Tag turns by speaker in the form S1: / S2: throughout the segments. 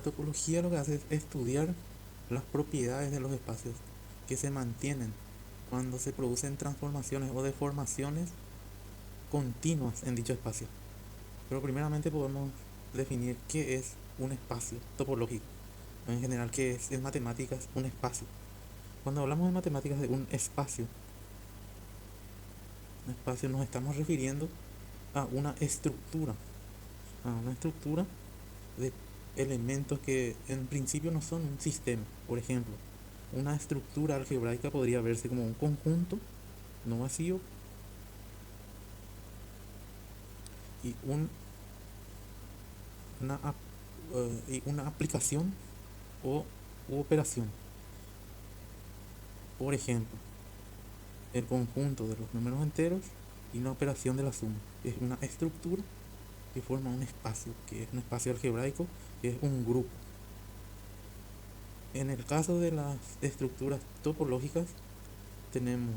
S1: La topología lo que hace es estudiar las propiedades de los espacios que se mantienen cuando se producen transformaciones o deformaciones continuas en dicho espacio. Pero primeramente podemos definir qué es un espacio topológico. En general, qué es en matemáticas un espacio. Cuando hablamos en matemáticas de un espacio nos estamos refiriendo a una estructura de elementos que en principio no son un sistema. Por ejemplo, una estructura algebraica podría verse como un conjunto no vacío y una, y una aplicación o u operación. Por ejemplo, el conjunto de los números enteros y una operación de la suma. Es una estructura que forma un espacio, que es un espacio algebraico, que es un grupo. En el caso de las estructuras topológicas, tenemos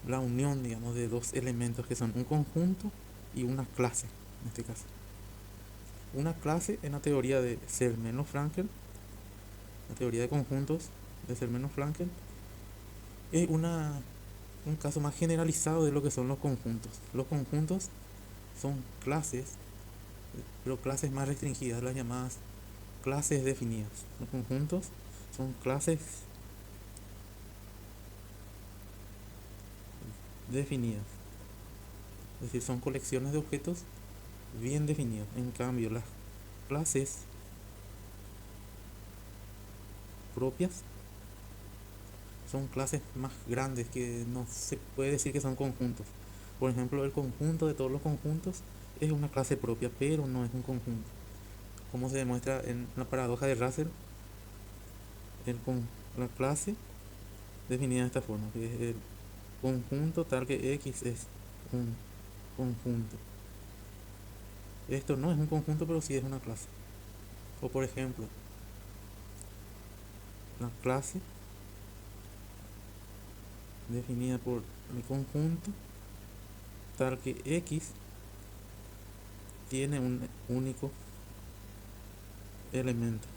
S1: la unión, digamos, de dos elementos que son un conjunto y una clase, en este caso. Una clase en la teoría de Zermelo-Fraenkel, la teoría de conjuntos de Zermelo-Fraenkel, es un caso más generalizado de lo que son los conjuntos. Los conjuntos son clases, pero clases más restringidas, las llamadas clases definidas. Los conjuntos son clases definidas, es decir, son colecciones de objetos bien definidos. En cambio, las clases propias son clases más grandes que no se puede decir que son conjuntos. Por ejemplo, el conjunto de todos los conjuntos es una clase propia, pero no es un conjunto. Como se demuestra en la paradoja de Russell, la clase definida de esta forma, que es el conjunto tal que X es un conjunto. Esto no es un conjunto, pero sí es una clase. O por ejemplo, la clase definida por el conjunto tal que X tiene un único elemento.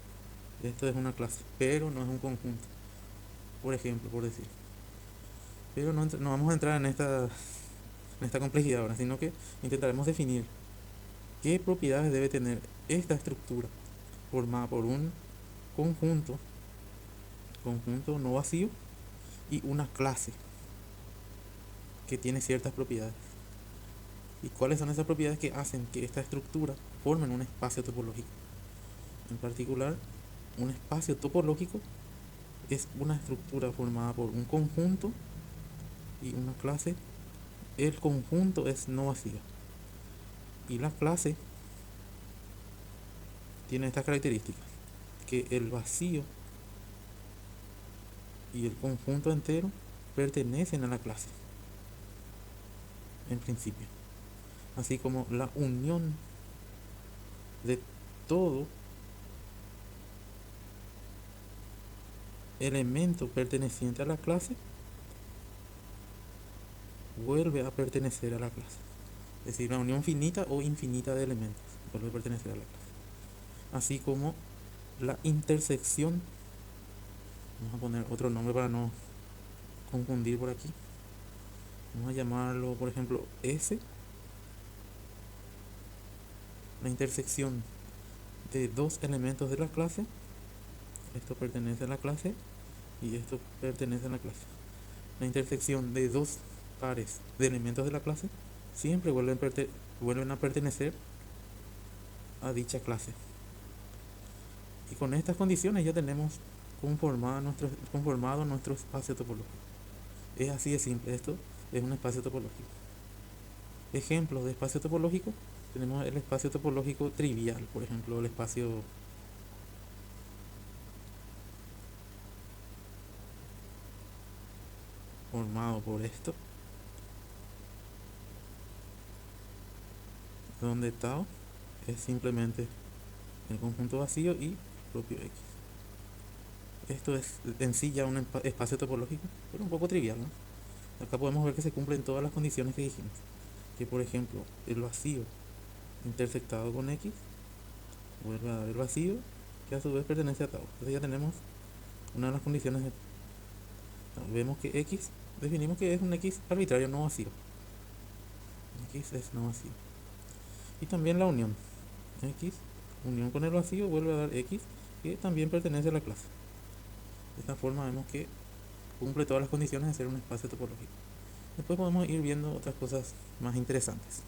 S1: Esto es una clase, pero no es un conjunto. Por ejemplo, por decir. Pero no vamos a entrar en esta complejidad ahora, sino que intentaremos definir qué propiedades debe tener esta estructura formada por un conjunto, conjunto no vacío, y una clase que tiene ciertas propiedades. ¿Y cuáles son esas propiedades que hacen que esta estructura formen un espacio topológico? En particular, un espacio topológico es una estructura formada por un conjunto y una clase. El conjunto es no vacío y la clase tiene estas características, que el vacío y el conjunto entero pertenecen a la clase en principio, así como la unión de todo elemento perteneciente a la clase vuelve a pertenecer a la clase. Es decir, la unión finita o infinita de elementos vuelve a pertenecer a la clase. Así como la intersección, vamos a poner otro nombre para no confundir por aquí. Vamos a llamarlo, por ejemplo, S. La intersección de dos elementos de la clase. Esto pertenece a la clase y esto pertenece a la clase. La intersección de dos pares de elementos de la clase siempre vuelven a pertenecer a dicha clase. Y con estas condiciones ya tenemos conformado nuestro espacio topológico. Es así de simple, esto es un espacio topológico. Ejemplos de espacio topológico: tenemos el espacio topológico trivial, por ejemplo, el espacio formado por esto, donde tau es simplemente el conjunto vacío y propio X. Esto es en sí ya un espacio topológico, pero un poco trivial, ¿no? Acá podemos ver que se cumplen todas las condiciones que dijimos. Que por ejemplo, el vacío intersectado con X vuelve a dar el vacío, que a su vez pertenece a tau. Entonces ya tenemos una de las condiciones de tau. Vemos que x, definimos que es un x arbitrario no vacío. X es no vacío. Y también la unión. X, unión con el vacío, vuelve a dar x, que también pertenece a la clase. De esta forma vemos que cumple todas las condiciones de ser un espacio topológico. Después podemos ir viendo otras cosas más interesantes.